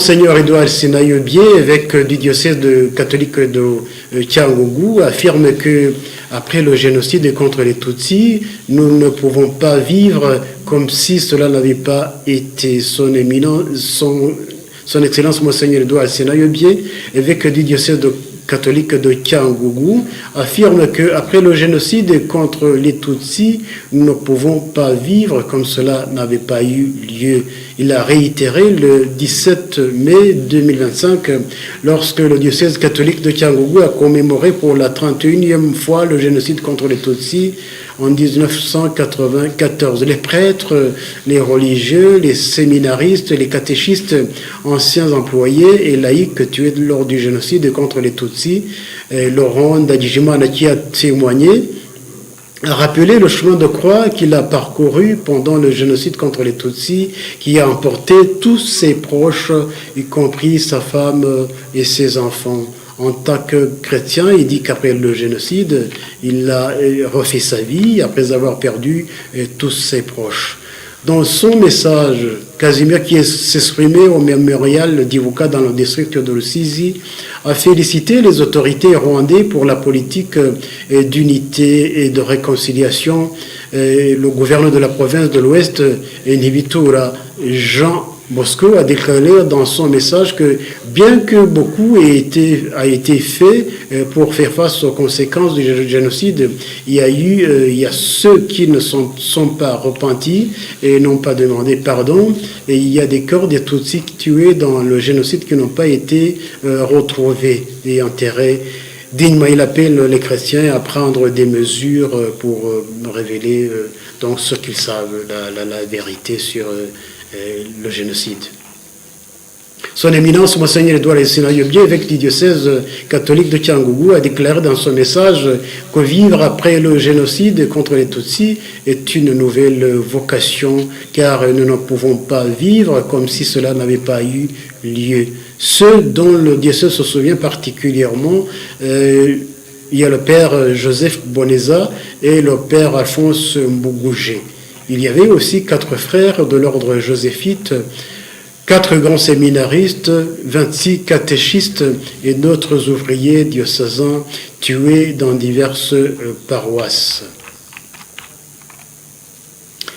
Monseigneur Edouard Senayobié, évêque du diocèse catholique de Cyangugu, affirme que après le génocide contre les Tutsis, nous ne pouvons pas vivre comme si cela n'avait pas été son Excellence Monseigneur Edouard Senayobié, évêque du diocèse catholique de Cyangugu, affirme qu'après le génocide contre les Tutsis, nous ne pouvons pas vivre comme cela n'avait pas eu lieu. Il a réitéré le 17 mai 2025 lorsque le diocèse catholique de Cyangugu a commémoré pour la 31e fois le génocide contre les Tutsis en 1994. Les prêtres, les religieux, les séminaristes, les catéchistes, anciens employés et laïcs tués lors du génocide contre les Tutsis, Laurent Ndagijimana qui a témoigné, a rappelé le chemin de croix qu'il a parcouru pendant le génocide contre les Tutsis, qui a emporté tous ses proches, y compris sa femme et ses enfants. En tant que chrétien, il dit qu'après le génocide, il a refait sa vie après avoir perdu tous ses proches. Dans son message, Casimir, qui s'exprimait au mémorial d'Ivuka dans le district de Rusizi, a félicité les autorités rwandaises pour la politique d'unité et de réconciliation. Le gouverneur de la province de l'Ouest, Nibitura Jean Bosco, a déclaré dans son message que bien que beaucoup a été fait pour faire face aux conséquences du génocide, il y a ceux qui ne sont pas repentis et n'ont pas demandé pardon, et il y a des corps des Tutsis tués dans le génocide qui n'ont pas été retrouvés et enterrés. Dignement, il appelle les chrétiens à prendre des mesures pour révéler donc ce qu'ils savent, la vérité sur le génocide. Son Éminence, Monseigneur Edouard Senayobié, évêque du diocèse catholique de Cyangugu, a déclaré dans son message que vivre après le génocide contre les Tutsis est une nouvelle vocation, car nous ne pouvons pas vivre comme si cela n'avait pas eu lieu. Ceux dont le diocèse se souvient particulièrement, il y a le père Joseph Boneza et le père Alphonse Mbugougé. Il y avait aussi 4 frères de l'ordre joséphite, 4 grands séminaristes, 26 catéchistes et d'autres ouvriers diocésains tués dans diverses paroisses.